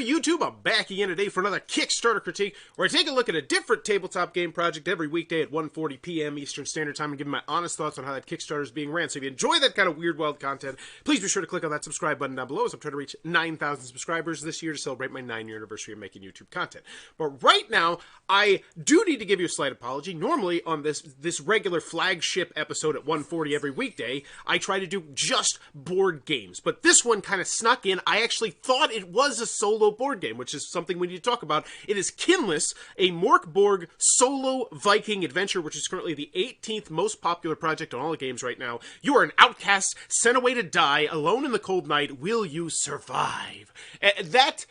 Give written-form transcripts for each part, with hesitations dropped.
YouTube? I'm back again today for another Kickstarter critique, where I take a look at a different tabletop game project every weekday at 1:40 p.m. Eastern Standard Time and give my honest thoughts on how that Kickstarter is being ran. So if you enjoy that kind of weird, wild content, please be sure to click on that subscribe button down below, as I'm trying to reach 9,000 subscribers this year to celebrate my 9-year anniversary of making YouTube content. But right now, I do need to give you a slight apology. Normally, on this regular flagship episode at 1:40 every weekday, I try to do just board games. But this one kind of snuck in. I actually thought it was a solo board game, which is something we need to talk about. It is KINLESS, a Mörk Borg solo Viking adventure, which is currently the 18th most popular project on all the games right now. You are an outcast, sent away to die, alone in the cold night. Will you survive? That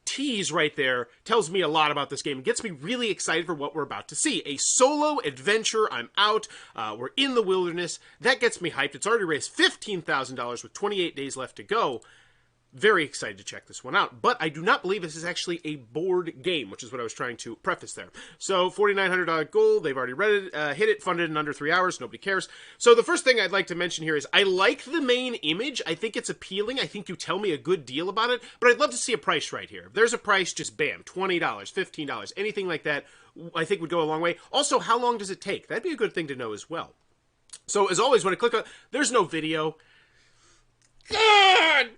tease right there tells me a lot about this game. It gets me really excited for what we're about to see. A solo adventure. I'm out. We're in the wilderness. That gets me hyped. It's already raised $15,000 with 28 days left to go. Very excited to check this one out, but I do not believe this is actually a board game, which is what I was trying to preface there. So, $4,900 goal, they've already read it, hit it, funded in under 3 hours, nobody cares. So the first thing I'd like to mention here is I like the main image. I think it's appealing. I think you tell me a good deal about it, but I'd love to see a price right here. If there's a price, just bam, $20, $15, anything like that, I think would go a long way. Also, how long does it take? That'd be a good thing to know as well. So, as always, when I click on, there's no video. God!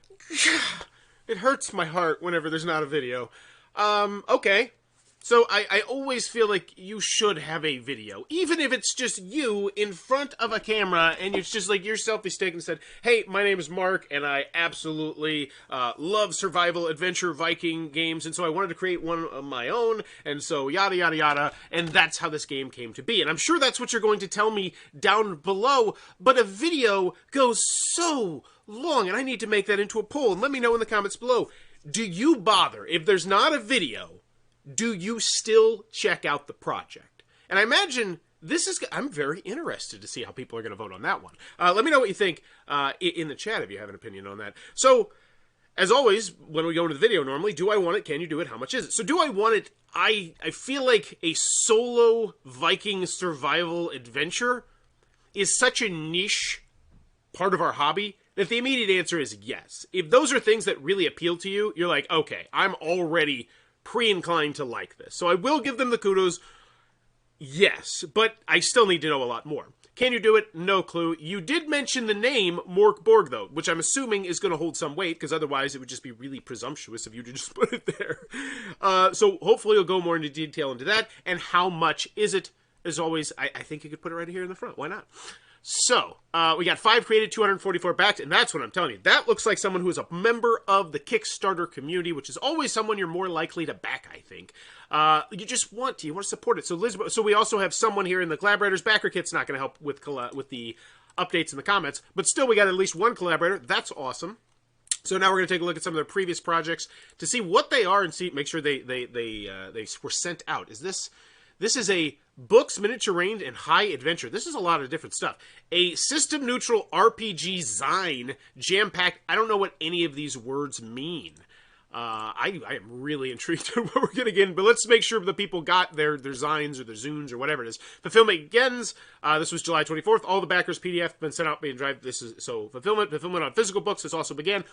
It hurts my heart whenever there's not a video. Okay. So I always feel like you should have a video. Even if it's just you in front of a camera and it's just like your selfie stick and said, hey, my name is Mark and I absolutely love survival adventure Viking games, and so I wanted to create one of my own, and so yada yada yada, and that's how this game came to be. And I'm sure that's what you're going to tell me down below, but a video goes so long, and I need to make that into a poll, and let me know in the comments below. Do you bother? If there's not a video, do you still check out the project? And I imagine this is... I'm very interested to see how people are going to vote on that one. Let me know what you think in the chat if you have an opinion on that. So, as always, when we go into the video normally, do I want it? Can you do it? How much is it? So do I want it? I feel like a solo Viking survival adventure is such a niche part of our hobby that the immediate answer is yes. If those are things that really appeal to you, you're like, okay, I'm already pre-inclined to like this. So I will give them the kudos, yes, but I still need to know a lot more. Can you do it? No clue. You did mention the name Mörk Borg, though, which I'm assuming is going to hold some weight, because otherwise it would just be really presumptuous of you to just put it there. So hopefully you'll go more into detail into that, and how much is it? As always, I think you could put it right here in the front. Why not? So, we got 5 created, 244 backed, and that's what I'm telling you. That looks like someone who is a member of the Kickstarter community, which is always someone you're more likely to back, I think. You just want to. You want to support it. So, Elizabeth, so we also have someone here in the collaborators. Backer kit's not going to help with the updates in the comments, but still we got at least one collaborator. That's awesome. So now we're going to take a look at some of their previous projects to see what they are and make sure they were sent out. This is a books, miniature range, and high adventure. This is a lot of different stuff. A system-neutral RPG zine, jam-packed. I don't know what any of these words mean. I am really intrigued in what we're going to get in, but let's make sure the people got their zines or their zunes or whatever it is. Fulfillment begins. This was July 24th. All the backers' PDF have been sent out being drive. This is so fulfillment on physical books. This also began.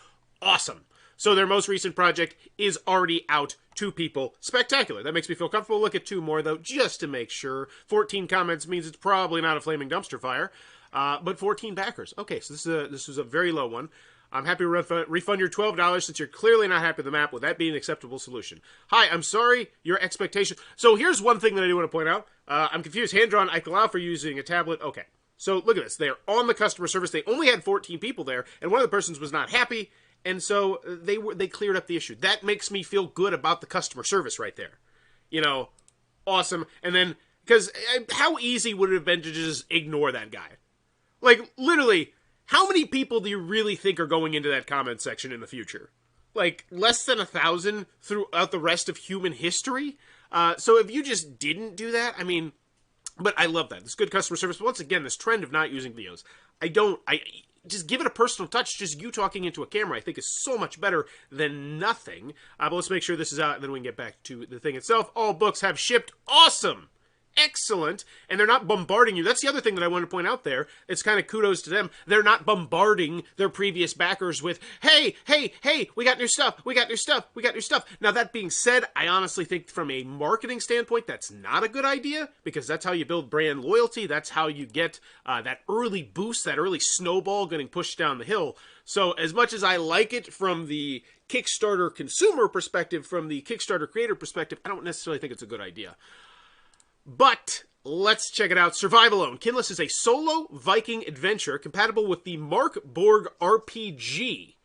Awesome. So their most recent project is already out to people. Spectacular. That makes me feel comfortable. Look at 2 more, though, just to make sure. 14 comments means it's probably not a flaming dumpster fire, but 14 backers. Okay, so this is a very low one. I'm happy to refund your $12 since you're clearly not happy with the map. Would that be an acceptable solution? Hi, I'm sorry. Your expectation. So here's one thing that I do want to point out. I'm confused. Hand-drawn. I allow for using a tablet. Okay. So look at this. They're on the customer service. They only had 14 people there, and one of the persons was not happy. And so they cleared up the issue. That makes me feel good about the customer service right there. You know, awesome. And then, because how easy would it have been to just ignore that guy? Like, literally, how many people do you really think are going into that comment section in the future? Like, less than 1,000 throughout the rest of human history? So if you just didn't do that, I mean, but I love that. It's good customer service. But once again, this trend of not using videos. Just give it a personal touch. Just you talking into a camera, I think, is so much better than nothing. But let's make sure this is out, and then we can get back to the thing itself. All books have shipped. Awesome! excellent, and they're not bombarding you. That's the other thing that I want to point out there. It's kind of kudos to them. They're not bombarding their previous backers with, hey, hey, hey, we got new stuff, we got new stuff, we got new stuff. Now, that being said, I honestly think from a marketing standpoint, that's not a good idea, because that's how you build brand loyalty. That's how you get that early boost, that early snowball getting pushed down the hill. So as much as I like it from the Kickstarter consumer perspective, from the Kickstarter creator perspective, I don't necessarily think it's a good idea. But let's check it out. Survive Alone. KINLESS is a solo Viking adventure compatible with the Mörk Borg RPG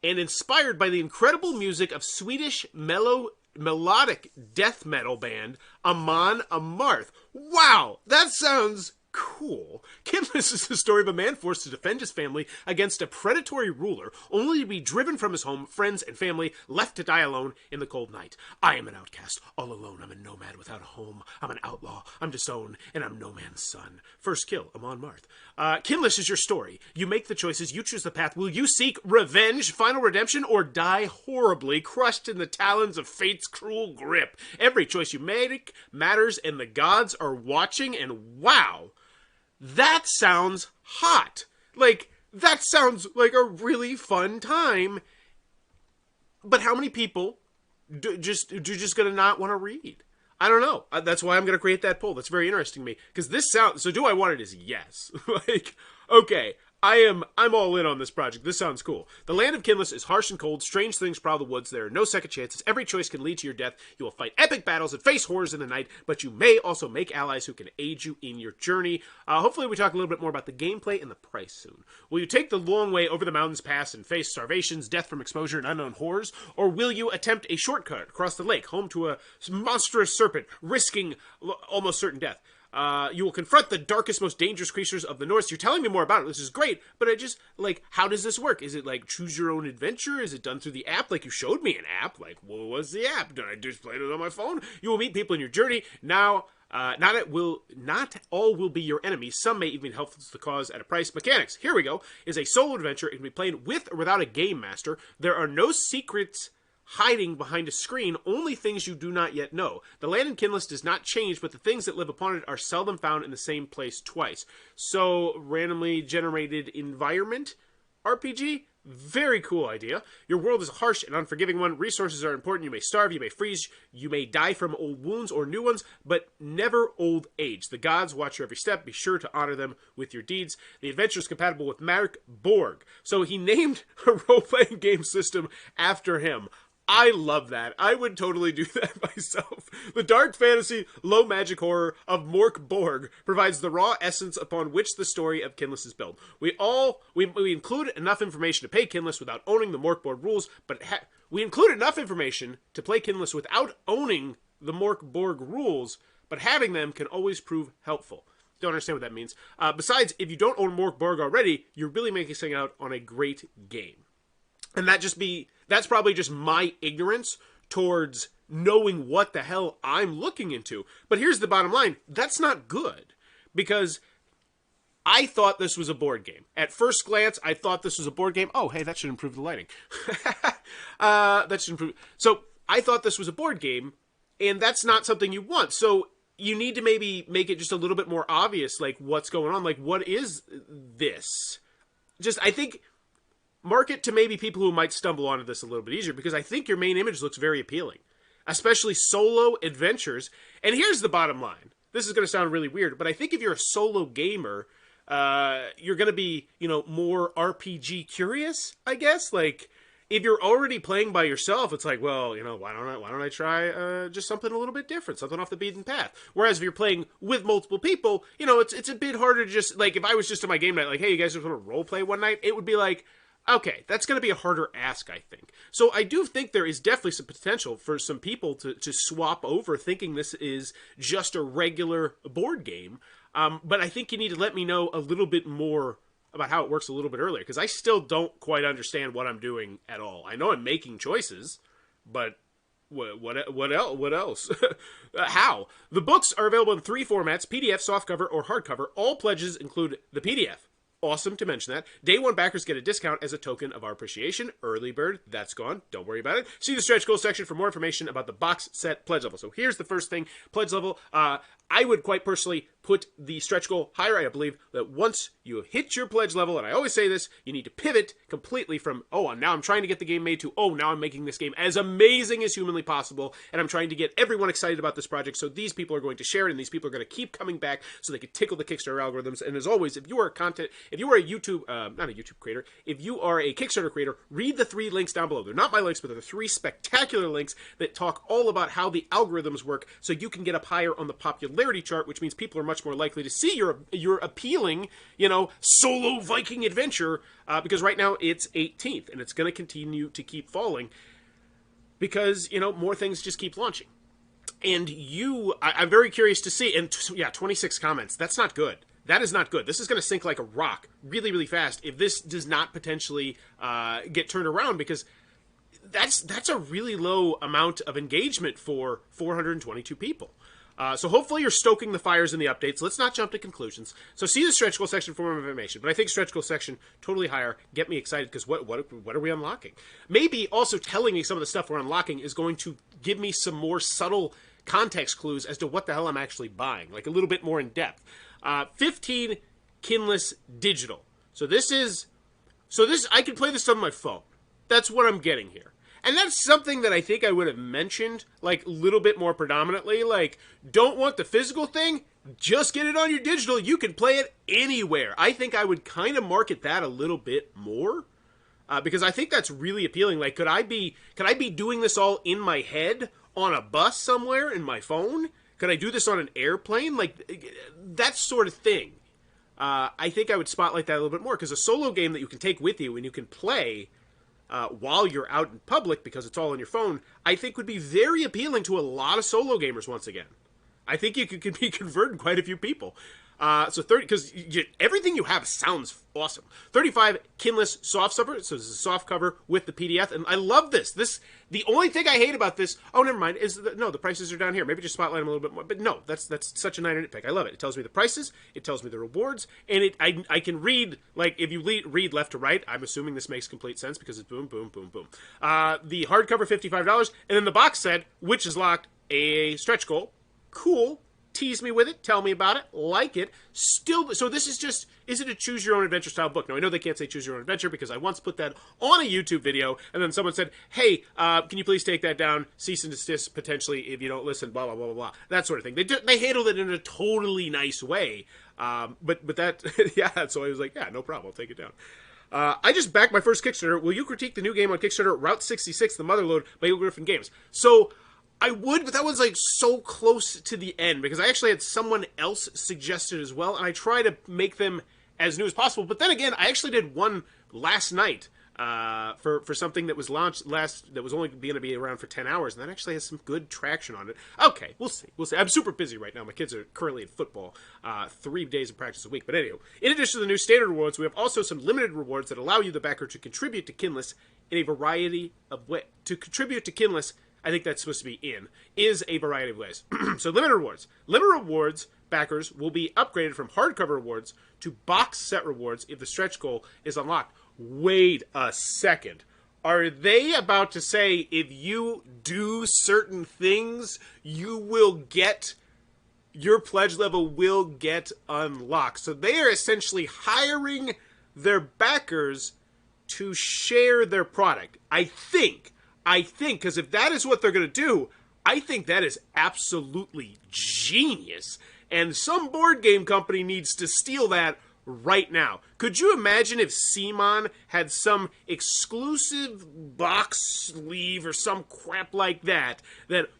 and inspired by the incredible music of Swedish melodic death metal band Amon Amarth. Wow, that sounds cool. KINLESS is the story of a man forced to defend his family against a predatory ruler, only to be driven from his home, friends, and family, left to die alone in the cold night. I am an outcast, all alone. I'm a nomad without a home. I'm an outlaw. I'm disowned, and I'm no man's son. First kill, Amon Amarth. KINLESS is your story. You make the choices. You choose the path. Will you seek revenge, final redemption, or die horribly, crushed in the talons of fate's cruel grip? Every choice you make matters, and the gods are watching, and wow, that sounds hot. Like, that sounds like a really fun time. But how many people do just gonna not want to read? I don't know. That's why I'm gonna create that poll. That's very interesting to me. Because this sounds... So do I want it as yes. Like, okay, I'm all in on this project. This sounds cool. The land of KINLESS is harsh and cold. Strange things prowl the woods. There are no second chances. Every choice can lead to your death. You will fight epic battles and face horrors in the night, but you may also make allies who can aid you in your journey. Hopefully we talk a little bit more about the gameplay and the price soon. Will you take the long way over the mountains pass and face starvations, death from exposure, and unknown horrors? Or will you attempt a shortcut across the lake, home to a monstrous serpent, risking almost certain death? You will confront the darkest, most dangerous creatures of the North. You're telling me more about it. This is great, but I just, like, how does this work? Is it, like, choose your own adventure? Is it done through the app? Like, you showed me an app. Like, what was the app? Did I just play it on my phone? You will meet people in your journey. Now, not all will be your enemies. Some may even help the cause at a price. Mechanics, here we go, is a solo adventure. It can be played with or without a game master. There are no secrets hiding behind a screen, only things you do not yet know. The land in KINLESS does not change, but the things that live upon it are seldom found in the same place twice. So, randomly generated environment RPG? Very cool idea. Your world is a harsh and unforgiving one. Resources are important. You may starve, you may freeze, you may die from old wounds or new ones, but never old age. The gods watch your every step. Be sure to honor them with your deeds. The adventure is compatible with Mörk Borg. So he named a role-playing game system after him. I love that. I would totally do that myself. The dark fantasy, low magic horror of Mörk Borg provides the raw essence upon which the story of KINLESS is built. We include enough information to pay KINLESS without owning the Mörk Borg rules, but we include enough information to play KINLESS without owning the Mörk Borg rules, but having them can always prove helpful. Don't understand what that means. Besides, if you don't own Mörk Borg already, you're really missing out on a great game. And that's probably just my ignorance towards knowing what the hell I'm looking into. But here's the bottom line. That's not good. Because I thought this was a board game. At first glance, I thought this was a board game. Oh, hey, that should improve the lighting. That should improve. So I thought this was a board game, and that's not something you want. So you need to maybe make it just a little bit more obvious, like, what's going on. Like, what is this? Just, I think... market to maybe people who might stumble onto this a little bit easier, because I think your main image looks very appealing, especially solo adventures. And here's the bottom line. This is going to sound really weird, but I think if you're a solo gamer, you're going to be, more RPG curious, I guess. Like, if you're already playing by yourself, it's like, well, why don't I try just something a little bit different, something off the beaten path. Whereas if you're playing with multiple people, it's a bit harder to just, like, if I was just in my game night, like, hey, you guys just want to role play one night, it would be like, okay, that's going to be a harder ask, I think. So I do think there is definitely some potential for some people to swap over thinking this is just a regular board game. But I think you need to let me know a little bit more about how it works a little bit earlier, because I still don't quite understand what I'm doing at all. I know I'm making choices, but what else? How? The books are available in 3 formats: PDF, softcover, or hardcover. All pledges include the PDF. awesome to mention that. Day one backers get a discount as a token of our appreciation. Early bird, that's gone. Don't worry about it. See the stretch goal section for more information about the box set pledge level. So here's the first thing, pledge level. I would quite personally put the stretch goal higher. I believe that once you hit your pledge level, and I always say this, you need to pivot completely from, oh, now I'm trying to get the game made, to, oh, now I'm making this game as amazing as humanly possible, and I'm trying to get everyone excited about this project, so these people are going to share it, and these people are going to keep coming back so they can tickle the Kickstarter algorithms. And as always, if you are a YouTube, not a YouTube creator, if you are a Kickstarter creator, read the 3 links down below. They're not my links, but they're 3 spectacular links that talk all about how the algorithms work, so you can get up higher on the popularity chart, which means people are much more likely to see your appealing, solo Viking adventure, because right now it's 18th, and it's going to continue to keep falling because, more things just keep launching. And I'm very curious to see, and 26 comments, that's not good. That is not good. This is going to sink like a rock really, really fast if this does not potentially get turned around, because that's a really low amount of engagement for 422 people. So hopefully you're stoking the fires in the updates. Let's not jump to conclusions. So see the stretch goal section for more information. But I think stretch goal section, totally higher. Get me excited, because what are we unlocking? Maybe also telling me some of the stuff we're unlocking is going to give me some more subtle context clues as to what the hell I'm actually buying. Like a little bit more in depth. 15 KINLESS digital. So this, I can play this on my phone. That's what I'm getting here. And that's something that I think I would have mentioned, like, a little bit more predominantly. Like, don't want the physical thing? Just get it on your digital. You can play it anywhere. I think I would kind of market that a little bit more, because I think that's really appealing. Like, could I be doing this all in my head on a bus somewhere in my phone? Could I do this on an airplane? Like, that sort of thing. I think I would spotlight that a little bit more, because a solo game that you can take with you and you can play while you're out in public, because it's all on your phone, I think would be very appealing to a lot of solo gamers once again. I think you could be converting quite a few people. So 30, because everything you have sounds awesome. 35 KINLESS soft cover, so this is a soft cover with the PDF, and I love this. The only thing I hate about this, oh, never mind, is the prices are down here. Maybe just spotlight them a little bit more. But no, that's such a minor nitpick. I love it. It tells me the prices, it tells me the rewards, and I can read, like, if you read left to right, I'm assuming this makes complete sense because it's boom, boom, boom, boom. The hardcover, $55, and then the box set, which is locked, a stretch goal. Cool. Tease me with it, tell me about it, like it. Still, so this is it a choose your own adventure style book? Now, I know they can't say choose your own adventure, because I once put that on a YouTube video, and then someone said, hey, can you please take that down, cease and desist potentially if you don't listen, blah, blah, blah, blah, blah, that sort of thing. They handled it in a totally nice way, but that, yeah, so I was like, yeah, no problem, I'll take it down. I just backed my first Kickstarter. Will you critique the new game on Kickstarter, Route 66, The Motherlode by Eagle Griffin Games? So, I would, but that was like so close to the end, because I actually had someone else suggested as well, and I try to make them as new as possible. But then again, I actually did one last night for something that was launched that was only going to be around for 10 hours, and that actually has some good traction on it. Okay, we'll see. I'm super busy right now. My kids are currently at football, 3 days of practice a week. But anyway, in addition to the new standard rewards, we have also some limited rewards that allow you, the backer, to contribute to KINLESS in a variety of ways. To contribute to KINLESS, I think that's supposed to be is a variety of ways. So limited rewards. Limited rewards backers will be upgraded from hardcover rewards to box set rewards if the stretch goal is unlocked. Wait a second. Are they about to say if you do certain things, your pledge level will get unlocked? So they are essentially hiring their backers to share their product. I think, because if that is what they're going to do, I think that is absolutely genius. And some board game company needs to steal that right now. Could you imagine if CMON had some exclusive box sleeve or some crap like that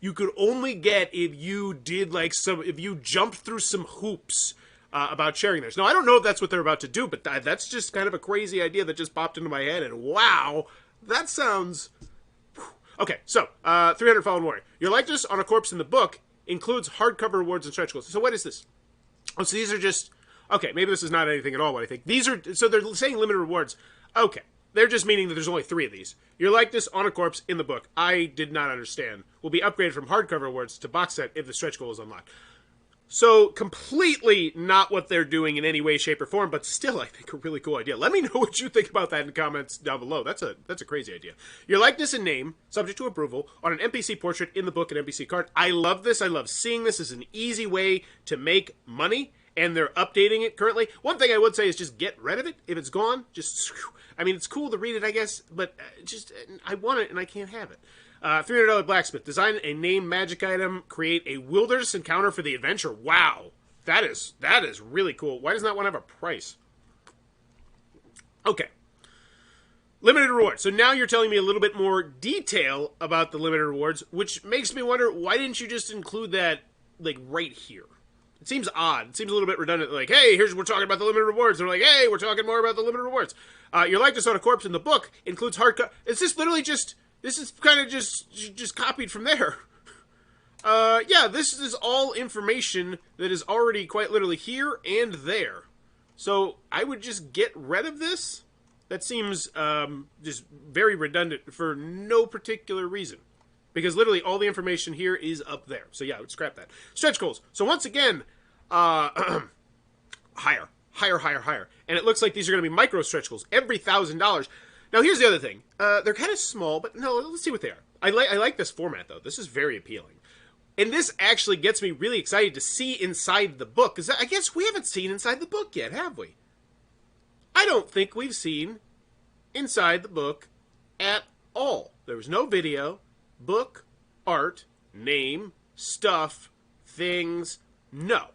you could only get if you did if you jumped through some hoops about sharing theirs? Now, I don't know if that's what they're about to do, but that's just kind of a crazy idea that just popped into my head, and wow, that sounds... Okay, so, 300 Fallen Warrior. Your likeness on a corpse in the book includes hardcover rewards and stretch goals. So what is this? Oh, so these are just... Okay, maybe this is not anything at all what I think. These are... So they're saying limited rewards. Okay, they're just meaning that there's only 3 of these. Your likeness on a corpse in the book, I did not understand, will be upgraded from hardcover rewards to box set if the stretch goal is unlocked. So, completely not what they're doing in any way, shape, or form, but still, I think a really cool idea. Let me know what you think about that in the comments down below. That's a crazy idea. Your likeness and name, subject to approval, on an NPC portrait in the book and NPC card. I love this. I love seeing this as an easy way to make money, and they're updating it currently. One thing I would say is just get rid of it. If it's gone, just... I mean, it's cool to read it, I guess, but just... I want it, and I can't have it. $300 blacksmith. Design a name magic item. Create a wilderness encounter for the adventure. Wow. That is really cool. Why does that one have a price? Okay. Limited rewards. So now you're telling me a little bit more detail about the limited rewards, which makes me wonder, why didn't you just include that, like, right here? It seems odd. It seems a little bit redundant. Like, hey, we're talking about the limited rewards. And they're like, hey, we're talking more about the limited rewards. Your likeness on a corpse in the book includes hardcover. Is this literally just... This is kind of just copied from there. Yeah, this is all information that is already quite literally here and there. So I would just get rid of this. That seems just very redundant for no particular reason. Because literally all the information here is up there. So yeah, I would scrap that. Stretch goals. So once again, higher. And it looks like these are going to be micro stretch goals. Every $1,000. Now, here's the other thing. They're kind of small, but no, let's see what they are. I like this format, though. This is very appealing. And this actually gets me really excited to see inside the book, because I guess we haven't seen inside the book yet, have we? I don't think we've seen inside the book at all. There was no video, book, art, name, stuff, things, no.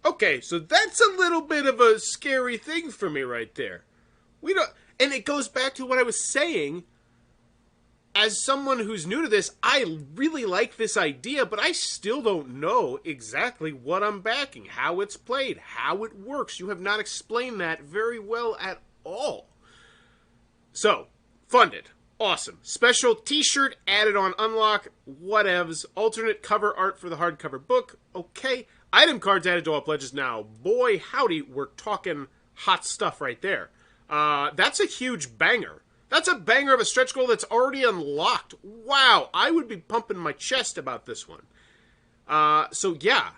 Okay, so that's a little bit of a scary thing for me right there. We don't... And it goes back to what I was saying. As someone who's new to this, I really like this idea, but I still don't know exactly what I'm backing, how it's played, how it works. You have not explained that very well at all. So, funded. Awesome. Special t-shirt added on unlock. Whatevs. Alternate cover art for the hardcover book. Okay. Item cards added to all pledges now. Boy, howdy, we're talking hot stuff right there. That's a huge banger. That's a banger of a stretch goal that's already unlocked. Wow, I would be pumping my chest about this one. So yeah.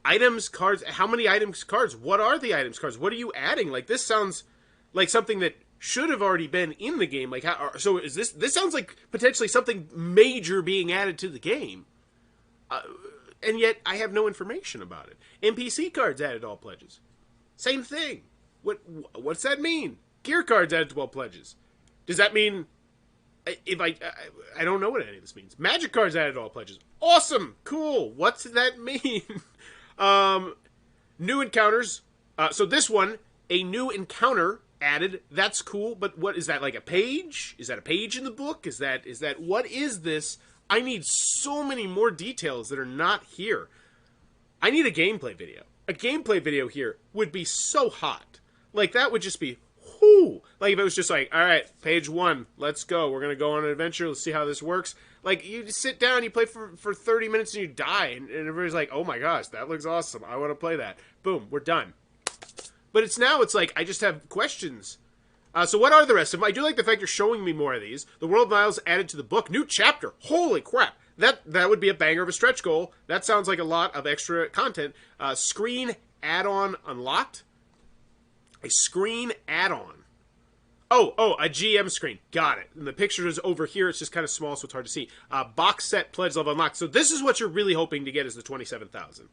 Items, cards, how many items, cards? What are the items, cards? What are you adding? Like, this sounds like something that should have already been in the game. Like, how, so is this sounds like potentially something major being added to the game. And yet, I have no information about it. NPC cards added to all pledges. Same thing. What's that mean? Gear cards added to all pledges. Does that mean... If I don't know what any of this means. Magic cards added to all pledges. Awesome! Cool! What's that mean? New encounters. So this one, a new encounter added. That's cool, but what is that, like a page? Is that a page in the book? Is that what is this? I need so many more details that are not here. I need a gameplay video. A gameplay video here would be so hot. Like, that would just be, whoo! Like, if it was just like, alright, page 1, let's go. We're gonna go on an adventure, let's see how this works. Like, you just sit down, you play for 30 minutes, and you die. And everybody's like, oh my gosh, that looks awesome. I want to play that. Boom, we're done. But it's like, I just have questions. So what are the rest of them? I do like the fact you're showing me more of these. The World Miles added to the book. New chapter. Holy crap. That would be a banger of a stretch goal. That sounds like a lot of extra content. Screen add-on unlocked. A screen add-on. Oh, a GM screen. Got it. And the picture is over here. It's just kind of small, so it's hard to see. Box set pledge level unlocked. So this is what you're really hoping to get is the 27,000.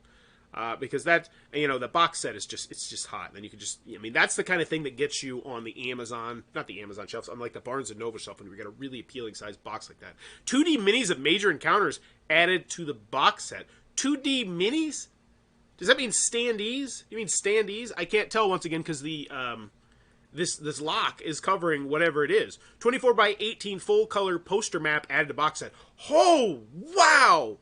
Because that, the box set is it's just hot. And then you can just, that's the kind of thing that gets you on the Amazon, not the Amazon shelves, on like the Barnes & Noble shelf when we get a really appealing sized box like that. 2D minis of major encounters added to the box set. 2D minis? Does that mean standees? You mean standees? I can't tell once again because the this lock is covering whatever it is. 24 by 18 full color poster map added to box set. Oh, wow!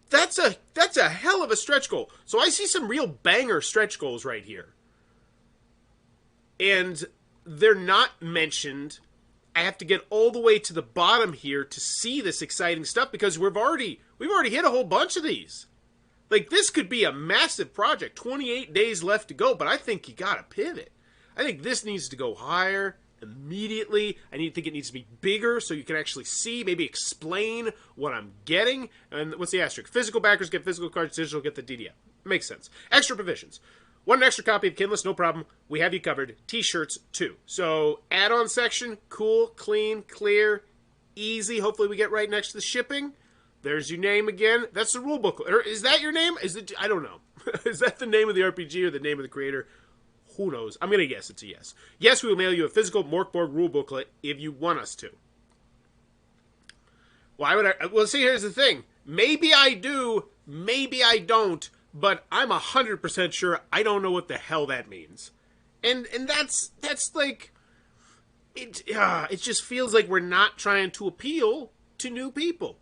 That's a hell of a stretch goal. So I see some real banger stretch goals right here. And they're not mentioned. I have to get all the way to the bottom here to see this exciting stuff because we've already hit a whole bunch of these. Like, this could be a massive project. 28 days left to go, but I think you gotta pivot. I think this needs to go higher immediately. I think it needs to be bigger so you can actually see, maybe explain what I'm getting. And what's the asterisk? Physical backers get physical cards, digital get the DDF. Makes sense. Extra provisions. Want an extra copy of KINLESS? No problem. We have you covered. T-shirts, too. So, add-on section, cool, clean, clear, easy. Hopefully we get right next to the shipping. There's your name again. That's the rule book. Or is that your name? Is it? I don't know. Is that the name of the RPG or the name of the creator? Who knows? I'm going to guess it's a yes. Yes, we will mail you a physical Mörk Borg rule booklet if you want us to. Why would I? Well, see, here's the thing. Maybe I do, maybe I don't, but I'm 100% sure I don't know what the hell that means. And that's like, it just feels like we're not trying to appeal to new people.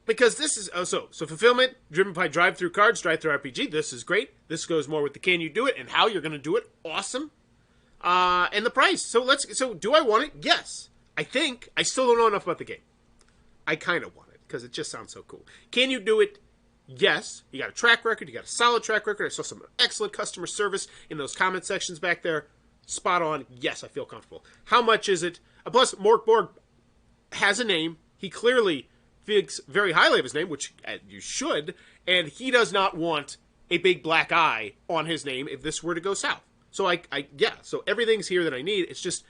Because this is, so fulfillment, driven by drive-through cards, drive-through RPG, this is great. This goes more with the can you do it and how you're going to do it. Awesome. And the price. So do I want it? Yes. I think. I still don't know enough about the game. I kind of want it because it just sounds so cool. Can you do it? Yes. You got a track record. You got a solid track record. I saw some excellent customer service in those comment sections back there. Spot on. Yes, I feel comfortable. How much is it? Plus, Mörk Borg has a name. He clearly thinks very highly of his name, which you should, and he does not want a big black eye on his name if this were to go south. So yeah, so everything's here that I need. It's just,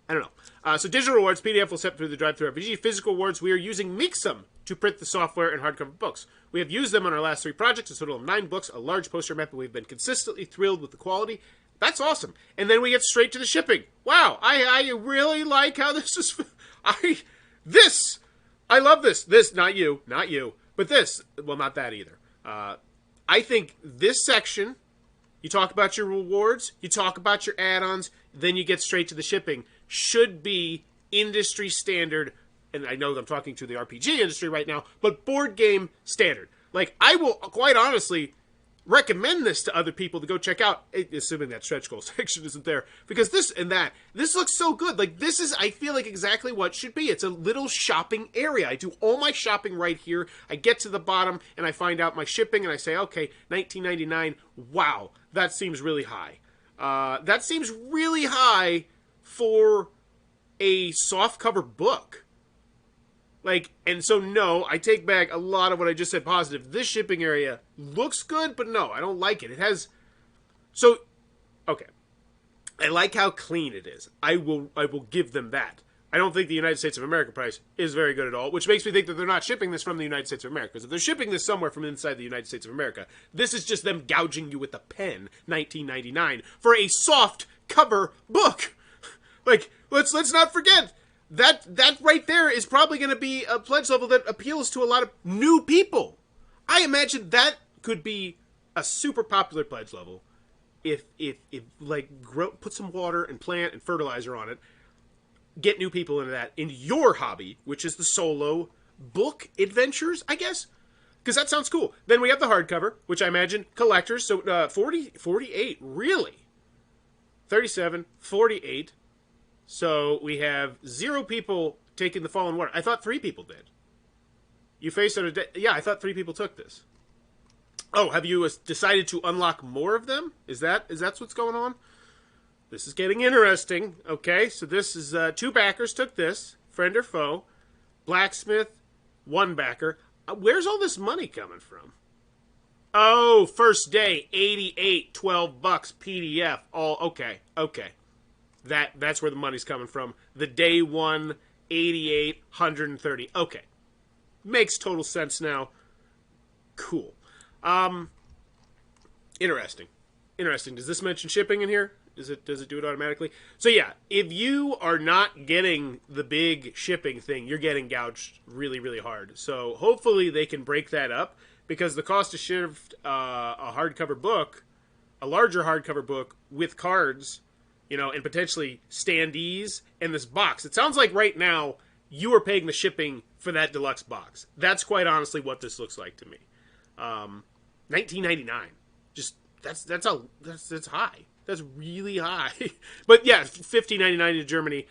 I don't know. So digital rewards, PDF will set through the drive-through RPG. Physical rewards, we are using Mixum to print the software and hardcover books. We have used them on our last 3 projects, a total of 9 books, a large poster map, and we've been consistently thrilled with the quality. That's awesome. And then we get straight to the shipping. Wow, I really like how this is, I love this. This, not you, but this, well, not that either. I think this section, you talk about your rewards, you talk about your add-ons, then you get straight to the shipping, should be industry standard, and I know that I'm talking to the RPG industry right now, but board game standard. Like, I will, quite honestly, recommend this to other people to go check out, assuming that stretch goal section isn't there, because this looks so good. Like, this is, I feel like, exactly what should be. It's a little shopping area. I do all my shopping right here. I get to the bottom, and I find out my shipping, and I say, okay, $19.99. Wow, that seems really high. That seems really high for a softcover book. Like, and so no, I take back a lot of what I just said positive. This shipping area looks good, but no, I don't like it. It has, so, okay. I like how clean it is. I will give them that. I don't think the United States of America price is very good at all, which makes me think that they're not shipping this from the United States of America. Because if they're shipping this somewhere from inside the United States of America, this is just them gouging you with a pen, $19.99, for a soft cover book. Like, let's not forget, that right there is probably going to be a pledge level that appeals to a lot of new people. I imagine that could be a super popular pledge level if put some water and plant and fertilizer on it, get new people into that, in your hobby, which is the solo book adventures, I guess, because that sounds cool. Then we have the hardcover, which I imagine collectors, so 48, really? 37, 48. So we have 0 people taking the Fallen Water. I thought 3 people did. You faced it. Yeah, I thought 3 people took this. Oh, have you decided to unlock more of them? Is that what's going on? This is getting interesting. Okay, so this is 2 backers took this. Friend or foe. Blacksmith, 1 backer. Where's all this money coming from? Oh, first day, 88, $12 PDF. All okay. That's where the money's coming from. The day 1, 88, 130. Okay. Makes total sense now. Cool. Interesting. Does this mention shipping in here? Does it do it automatically? So yeah, if you are not getting the big shipping thing, you're getting gouged really, really hard. So hopefully they can break that up, because the cost to shift a hardcover book, a larger hardcover book with cards, and potentially standees and this box. It sounds like right now you are paying the shipping for that deluxe box. That's quite honestly what this looks like to me. $19.99. Just that's high. That's really high. But yeah, $15.99 in Germany.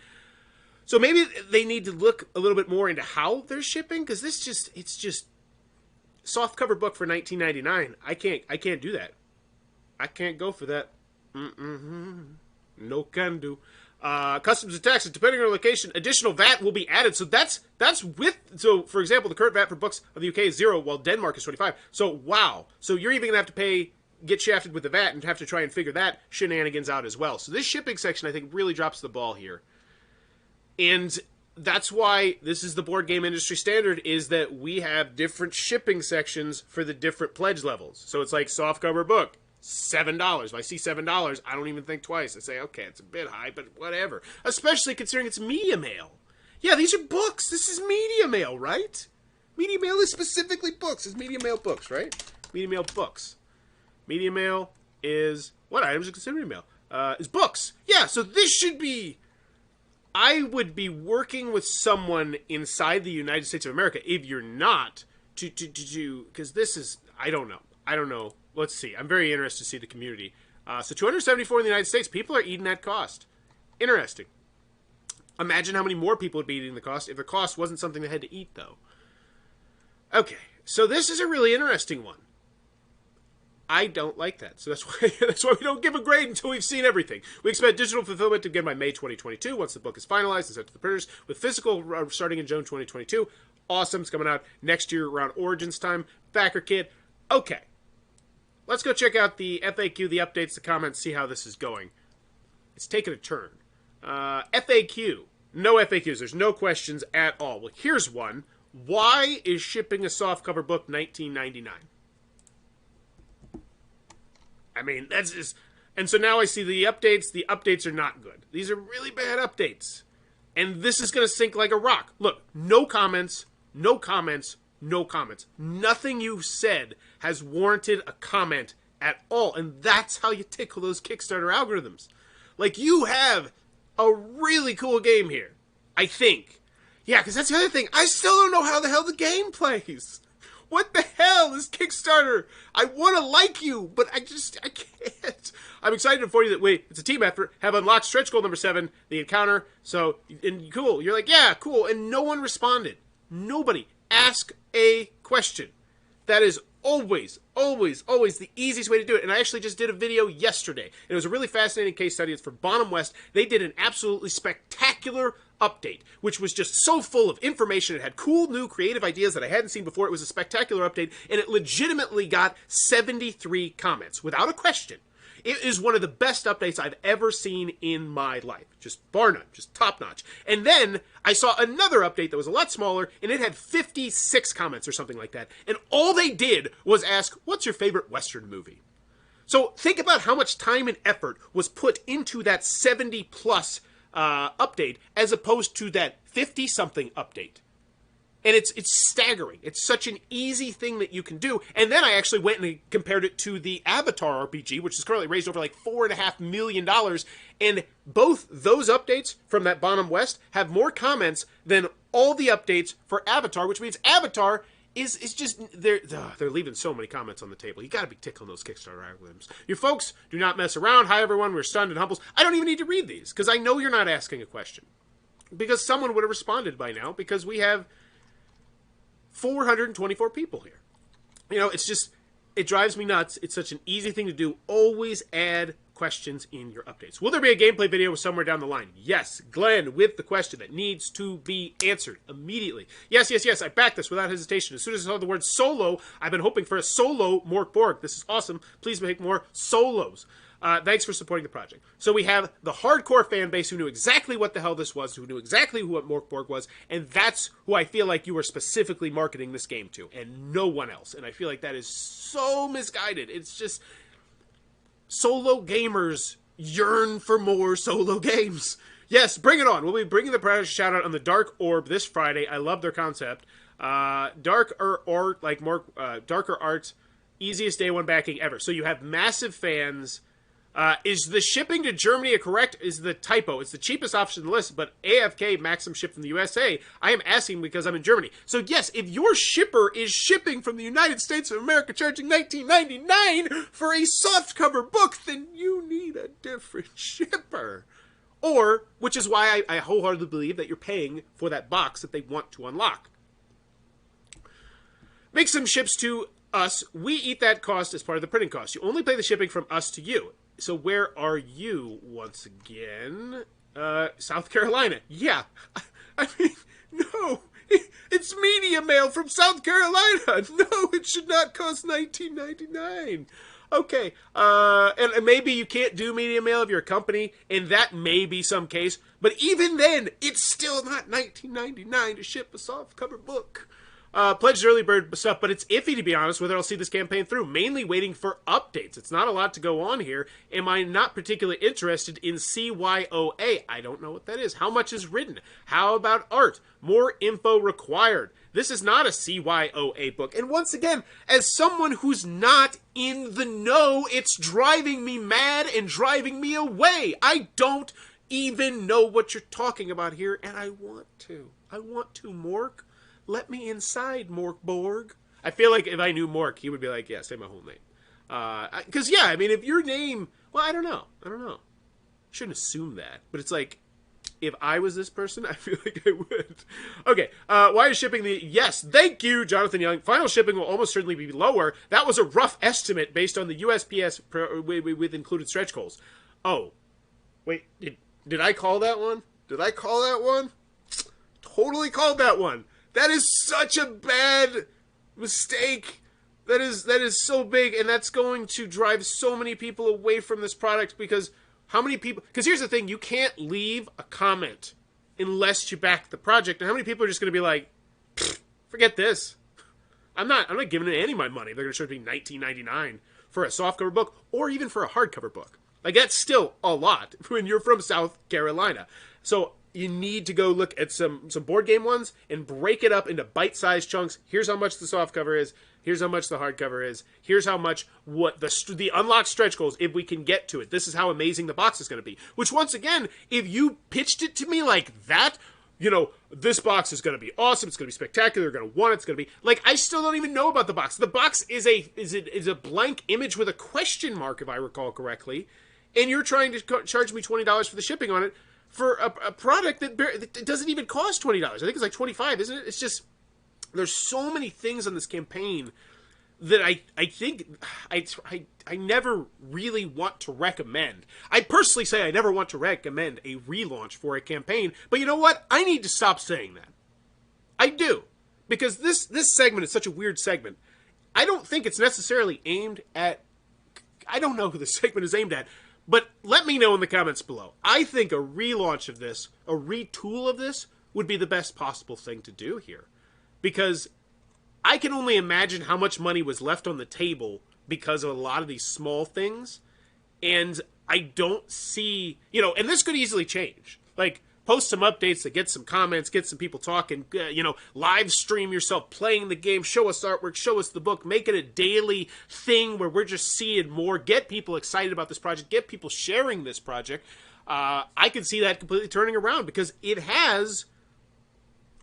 So maybe they need to look a little bit more into how they're shipping, because it's just soft cover book for $19.99. I can't do that. I can't go for that. No can do. Customs and taxes, depending on location, additional VAT will be added. So that's with, so for example, the current VAT for books of the UK is 0, while Denmark is 25. So wow. So you're even gonna have to get shafted with the VAT and have to try and figure that shenanigans out as well. So this shipping section, I think, really drops the ball here. And that's why this is the board game industry standard, is that we have different shipping sections for the different pledge levels. So it's like softcover book, $7. If I see $7, I don't even think twice. I say, okay, it's a bit high, but whatever. Especially considering it's media mail. Yeah, these are books. This is media mail, right? Media mail is specifically books. It's media mail books, right? Media mail books. Media mail is, what items are considered media mail? Is books. Yeah, so this should be, I would be working with someone inside the United States of America, if you're not, to because this is, I don't know. Let's see. I'm very interested to see the community. So 274 in the United States. People are eating that cost. Interesting. Imagine how many more people would be eating the cost if the cost wasn't something they had to eat, though. Okay. So this is a really interesting one. I don't like that. So that's why we don't give a grade until we've seen everything. We expect digital fulfillment to begin by May 2022 once the book is finalized and sent to the printers, with physical starting in June 2022. Awesome. It's coming out next year around Origins time. Backer kit. Okay. Let's go check out the FAQ, the updates, the comments, see how this is going. It's taken a turn. FAQ. No FAQs. There's no questions at all. Well, here's one. Why is shipping a softcover book $19.99? I mean, that's just... And so now I see the updates. The updates are not good. These are really bad updates. And this is going to sink like a rock. Look, no comments, no comments, no comments. Nothing you've said has warranted a comment at all. And that's how you tickle those Kickstarter algorithms. Like, you have a really cool game here, I think. Yeah, because that's the other thing. I still don't know how the hell the game plays. What the hell is Kickstarter? I want to like you, but I can't. I'm excited for you that, wait, it's a team effort. Have unlocked stretch goal number 7, the encounter. So, and cool. You're like, yeah, cool. And no one responded. Nobody. Ask a question. That is always, always, always the easiest way to do it. And I actually just did a video yesterday. It was a really fascinating case study. It's for Bonham West. They did an absolutely spectacular update, which was just so full of information. It had cool, new, creative ideas that I hadn't seen before. It was a spectacular update, and it legitimately got 73 comments without a question. It is one of the best updates I've ever seen in my life. Just bar none. Just top notch. And then I saw another update that was a lot smaller, and it had 56 comments or something like that. And all they did was ask, what's your favorite Western movie? So think about how much time and effort was put into that 70-plus update as opposed to that 50-something update. And it's staggering. It's such an easy thing that you can do. And then I actually went and compared it to the Avatar RPG, which is currently raised over like $4.5 million. And both those updates from that Bonham West have more comments than all the updates for Avatar, which means Avatar is just, they're leaving so many comments on the table. You got to be tickling those Kickstarter algorithms. You folks do not mess around. Hi, everyone. We're stunned and humbles. I don't even need to read these because I know you're not asking a question. Because someone would have responded by now, because we have 424 people here. You know, it's just, it drives me nuts. It's such an easy thing to do. Always add questions in your updates. Will there be a gameplay video somewhere down the line? Yes. Glenn with the question that needs to be answered immediately. Yes, yes, yes. I back this without hesitation. As soon as I saw the word solo, I've been hoping for a solo Mörk Borg. This is awesome. Please make more solos. Thanks for supporting the project. So we have the hardcore fan base who knew exactly what the hell this was, who knew exactly what Mörk Borg was, and that's who I feel like you are specifically marketing this game to, and no one else. And I feel like that is so misguided. It's just, solo gamers yearn for more solo games. Yes, bring it on. We'll be bringing the project shout out on the Dark Orb this Friday. I love their concept. Darker art, easiest day one backing ever. So you have massive fans. Is the shipping to Germany correct? Is the typo? It's the cheapest option on the list, but AFK maximum ship from the USA. I am asking because I'm in Germany. So yes, if your shipper is shipping from the United States of America charging $19.99 for a softcover book, then you need a different shipper. Or, which is why I wholeheartedly believe that you're paying for that box that they want to unlock. Make some ships to us. We eat that cost as part of the printing cost. You only pay the shipping from us to you. So where are you once again? South Carolina. Yeah. I mean, no. It's media mail from South Carolina. No, it should not cost $19.99. Okay, and maybe you can't do media mail if you're a company, and that may be some case, but even then, it's still not $19.99 to ship a softcover book. Pledged early bird stuff, but it's iffy, to be honest, whether I'll see this campaign through. Mainly waiting for updates. It's not a lot to go on here. Am I not particularly interested in CYOA? I don't know what that is. How much is written? How about art? More info required. This is not a CYOA book. And once again, as someone who's not in the know, it's driving me mad and driving me away. I don't even know what you're talking about here, and I want to. I want to, Mörk. Let me inside, Mörk Borg. I feel like if I knew Mörk, he would be like, yeah, say my whole name. Because, yeah, I mean, if your name... Well, I don't know. Shouldn't assume that. But it's like, if I was this person, I feel like I would. Okay, why is shipping the... Yes, thank you, Jonathan Young. Final shipping will almost certainly be lower. That was a rough estimate based on the USPS with included stretch goals. Oh. Wait, did I call that one? Did I call that one? Totally called that one. That is such a bad mistake. That is so big, and that's going to drive so many people away from this product because how many people... Because here's the thing, you can't leave a comment unless you back the project. And how many people are just going to be like, forget this. I'm not giving any of my money. They're going to charge me $19.99 for a softcover book or even for a hardcover book. Like, that's still a lot when you're from South Carolina. So... You need to go look at some board game ones and break it up into bite-sized chunks. Here's how much the softcover is. Here's how much the hardcover is. Here's how much what the unlocked stretch goals, if we can get to it. This is how amazing the box is going to be. Which, once again, if you pitched it to me like that, you know, this box is going to be awesome. It's going to be spectacular. You're going to want it. It's going to be... Like, I still don't even know about the box. The box is a blank image with a question mark, if I recall correctly. And you're trying to charge me $20 for the shipping on it. For a product that doesn't even cost $20. I think it's like $25, isn't it? It's just, there's so many things on this campaign that I think I never really want to recommend. I personally say I never want to recommend a relaunch for a campaign, but you know what? I need to stop saying that. I do. Because this segment is such a weird segment. I don't think it's necessarily aimed at... I don't know who the segment is aimed at. But let me know in the comments below. I think a relaunch of this, a retool of this, would be the best possible thing to do here. Because I can only imagine how much money was left on the table because of a lot of these small things. And I don't see... You know, and this could easily change. Like, post some updates that get some comments, get some people talking, you know, live stream yourself playing the game, show us artwork, show us the book, make it a daily thing where we're just seeing more, get people excited about this project, get people sharing this project. I can see that completely turning around because it has,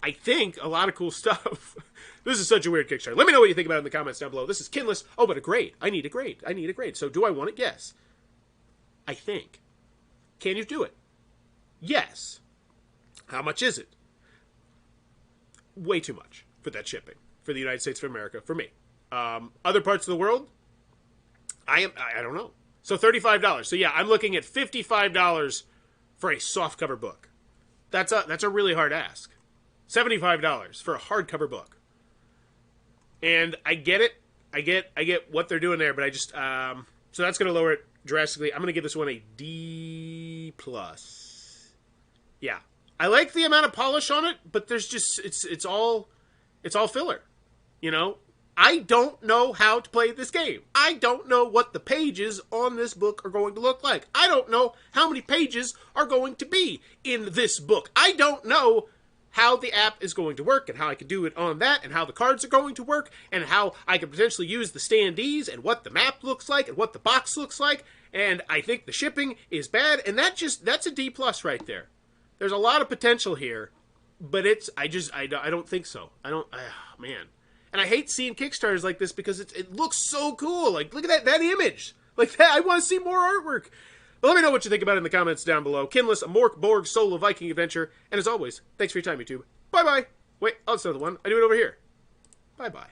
I think, a lot of cool stuff. This is such a weird Kickstarter. Let me know what you think about it in the comments down below. This is KINLESS. Oh, but a grade. I need a grade. I need a grade. So do I want it? Yes. I think. Can you do it? Yes. How much is it? Way too much for that shipping for the United States of America for me. Other parts of the world, I don't know. So $35. So yeah, I'm looking at $55 for a softcover book. That's a really hard ask. $75 for a hardcover book. And I get it. I get what they're doing there, but I just so that's going to lower it drastically. I'm going to give this one a D+. Yeah. I like the amount of polish on it, but there's just it's all filler. You know, I don't know how to play this game. I don't know what the pages on this book are going to look like. I don't know how many pages are going to be in this book. I don't know how the app is going to work and how I can do it on that and how the cards are going to work and how I can potentially use the standees and what the map looks like and what the box looks like. And I think the shipping is bad, and that's a D+ right there. There's a lot of potential here, but I don't think so. Man. And I hate seeing Kickstarters like this because it looks so cool. Like, look at that image. Like, that, I want to see more artwork. But let me know what you think about it in the comments down below. KINLESS, a Mörk Borg solo Viking adventure. And as always, thanks for your time, YouTube. Bye-bye. Wait, oh, it's another one. I do it over here. Bye-bye.